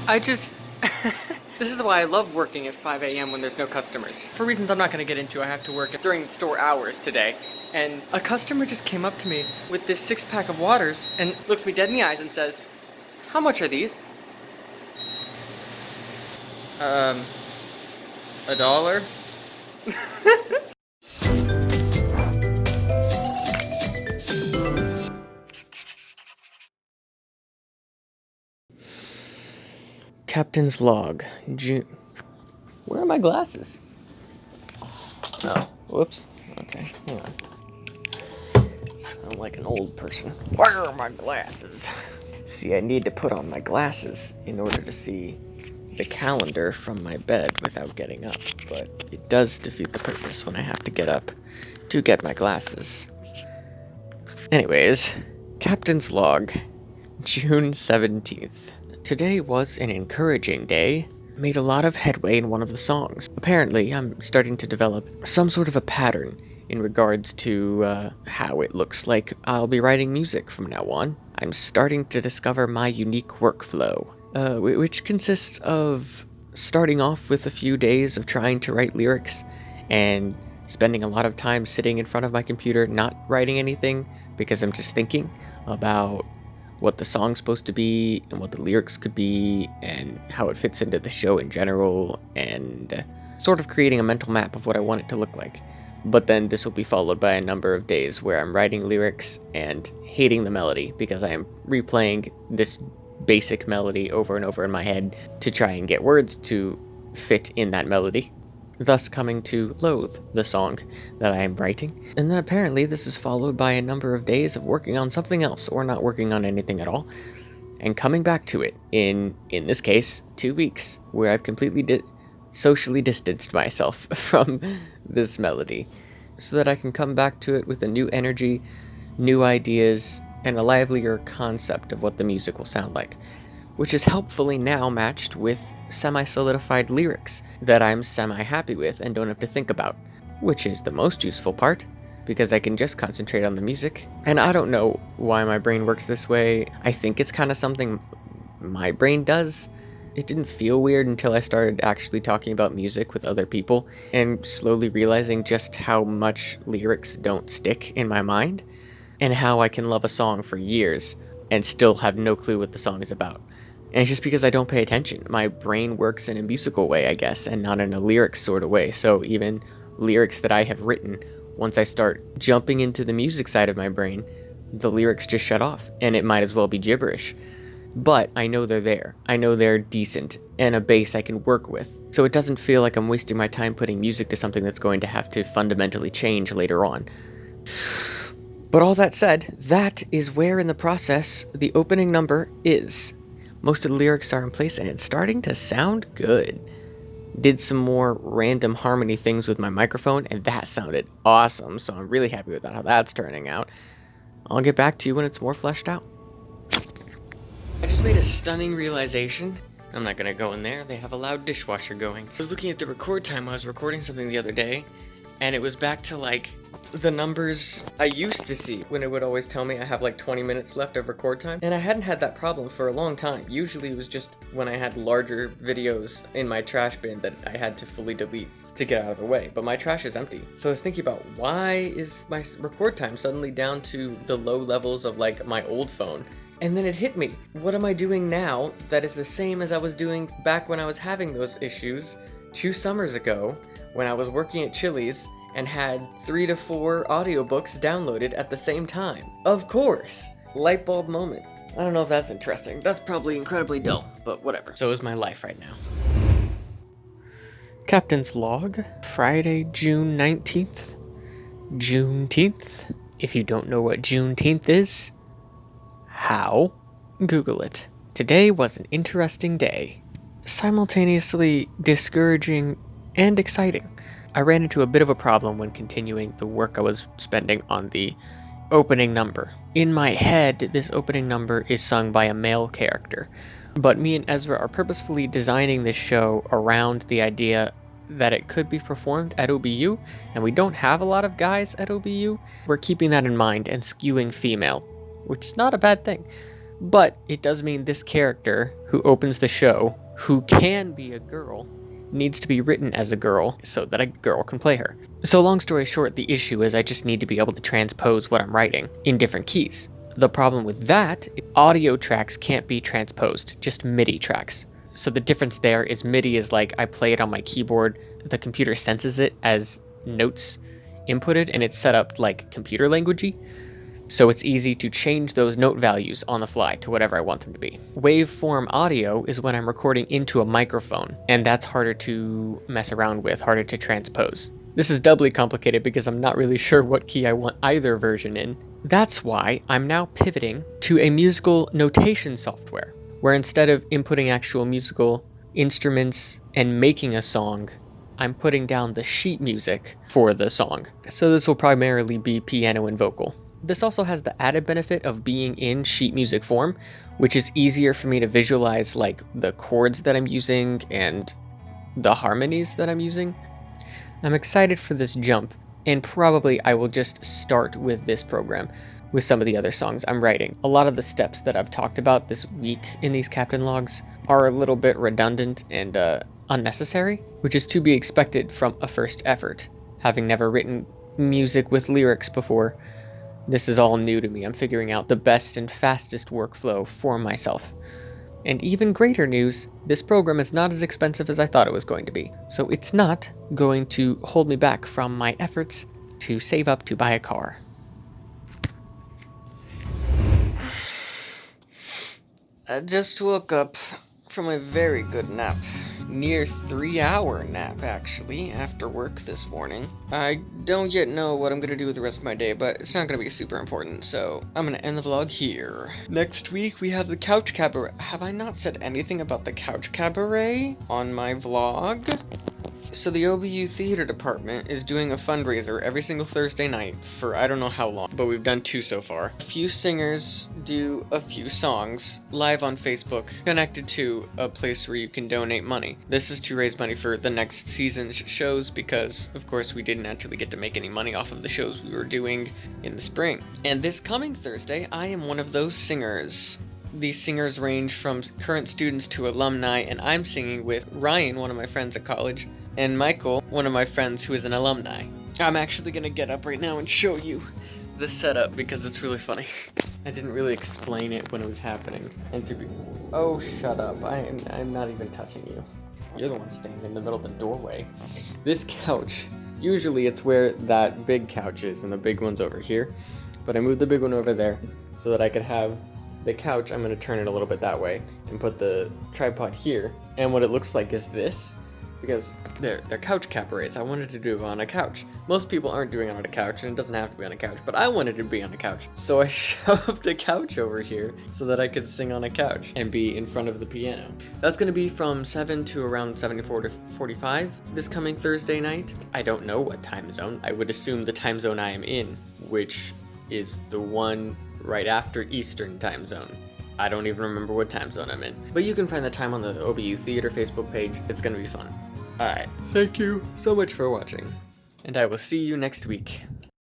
I just... This is why I love working at 5 a.m. when there's no customers. For reasons I'm not going to get into, I have to work during store hours today. And a customer just came up to me with this 6-pack of waters and looks me dead in the eyes and says, "How much are these?" $1? Captain's log. June. Where are my glasses? Oh, whoops. Okay, hang on. Sound like an old person. Where are my glasses? See, I need to put on my glasses in order to see the calendar from my bed without getting up, but it does defeat the purpose when I have to get up to get my glasses. Anyways, Captain's log, June 17th. Today was an encouraging day. Made a lot of headway in one of the songs. Apparently, I'm starting to develop some sort of a pattern in regards to how it looks like I'll be writing music from now on. I'm starting to discover my unique workflow, which consists of starting off with a few days of trying to write lyrics and spending a lot of time sitting in front of my computer not writing anything because I'm just thinking about what the song's supposed to be and what the lyrics could be and how it fits into the show in general, and sort of creating a mental map of what I want it to look like. But then this will be followed by a number of days where I'm writing lyrics and hating the melody because I am replaying this basic melody over and over in my head to try and get words to fit in that melody, thus coming to loathe the song that I am writing. And then apparently this is followed by a number of days of working on something else or not working on anything at all, and coming back to it in this case 2 weeks, where I've completely socially distanced myself from this melody so that I can come back to it with a new energy, new ideas, and a livelier concept of what the music will sound like, which is helpfully now matched with semi-solidified lyrics that I'm semi-happy with and don't have to think about, which is the most useful part, because I can just concentrate on the music. And I don't know why my brain works this way. I think it's kind of something my brain does. It didn't feel weird until I started actually talking about music with other people and slowly realizing just how much lyrics don't stick in my mind, and how I can love a song for years and still have no clue what the song is about. And it's just because I don't pay attention. My brain works in a musical way, I guess, and not in a lyrics sort of way. So even lyrics that I have written, once I start jumping into the music side of my brain, the lyrics just shut off, and it might as well be gibberish. But I know they're there. I know they're decent, and a bass I can work with. So it doesn't feel like I'm wasting my time putting music to something that's going to have to fundamentally change later on. But all that said, that is where in the process the opening number is. Most of the lyrics are in place, and it's starting to sound good. Did some more random harmony things with my microphone, and that sounded awesome, so I'm really happy with that, how that's turning out. I'll get back to you when it's more fleshed out. I just made a stunning realization. I'm not gonna go in there, they have a loud dishwasher going. I was looking at the record time, I was recording something the other day, and it was back to like the numbers I used to see when it would always tell me I have like 20 minutes left of record time. And I hadn't had that problem for a long time. Usually it was just when I had larger videos in my trash bin that I had to fully delete to get out of the way. But my trash is empty. So I was thinking about, why is my record time suddenly down to the low levels of like my old phone? And then it hit me. What am I doing now that is the same as I was doing back when I was having those issues 2 summers ago when I was working at Chili's and had 3 to 4 audiobooks downloaded at the same time? Of course! Light bulb moment. I don't know if that's interesting. That's probably incredibly dull, but whatever. So is my life right now. Captain's log, Friday, June 19th. Juneteenth. If you don't know what Juneteenth is, how? Google it. Today was an interesting day. Simultaneously discouraging and exciting. I ran into a bit of a problem when continuing the work I was spending on the opening number. In my head, this opening number is sung by a male character, but me and Ezra are purposefully designing this show around the idea that it could be performed at OBU, and we don't have a lot of guys at OBU. We're keeping that in mind and skewing female, which is not a bad thing. But it does mean this character who opens the show, who can be a girl, needs to be written as a girl so that a girl can play her. So long story short, the issue is I just need to be able to transpose what I'm writing in different keys. The problem with that, audio tracks can't be transposed, just MIDI tracks. So the difference there is MIDI is like I play it on my keyboard, the computer senses it as notes inputted, and it's set up like computer languagey. So it's easy to change those note values on the fly to whatever I want them to be. Waveform audio is when I'm recording into a microphone, and that's harder to mess around with, harder to transpose. This is doubly complicated because I'm not really sure what key I want either version in. That's why I'm now pivoting to a musical notation software, where instead of inputting actual musical instruments and making a song, I'm putting down the sheet music for the song. So this will primarily be piano and vocal. This also has the added benefit of being in sheet music form, which is easier for me to visualize like the chords that I'm using and the harmonies that I'm using. I'm excited for this jump, and probably I will just start with this program with some of the other songs I'm writing. A lot of the steps that I've talked about this week in these captain logs are a little bit redundant and unnecessary, which is to be expected from a first effort. Having never written music with lyrics before, this is all new to me. I'm figuring out the best and fastest workflow for myself. And even greater news, this program is not as expensive as I thought it was going to be. So it's not going to hold me back from my efforts to save up to buy a car. I just woke up from a very good nap. Near 3-hour nap, actually, after work this morning. I don't yet know what I'm gonna do with the rest of my day, but it's not gonna be super important, so I'm gonna end the vlog here. Next week, we have the Couch Cabaret. Have I not said anything about the Couch Cabaret on my vlog? So the OBU theater department is doing a fundraiser every single Thursday night for I don't know how long, but we've done 2 so far. A few singers do a few songs live on Facebook, connected to a place where you can donate money. This is to raise money for the next season's shows because, of course, we didn't actually get to make any money off of the shows we were doing in the spring. And this coming Thursday, I am one of those singers. These singers range from current students to alumni, and I'm singing with Ryan, one of my friends at college, and Michael, one of my friends who is an alumni. I'm actually gonna get up right now and show you the setup because it's really funny. I didn't really explain it when it was happening. And to be... Oh, shut up. I'm not even touching you. You're the one standing in the middle of the doorway. This couch, usually it's where that big couch is, and the big one's over here. But I moved the big one over there so that I could have the couch. I'm gonna turn it a little bit that way and put the tripod here. And what it looks like is this. Because they're couch cabarets. I wanted to do it on a couch. Most people aren't doing it on a couch, and it doesn't have to be on a couch, but I wanted to be on a couch. So I shoved a couch over here so that I could sing on a couch and be in front of the piano. That's gonna be from 7 to around 74 to 45 this coming Thursday night. I don't know what time zone. I would assume the time zone I am in, which is the one right after Eastern time zone. I don't even remember what time zone I'm in. But you can find the time on the OBU Theater Facebook page. It's gonna be fun. Alright, thank you so much for watching, and I will see you next week.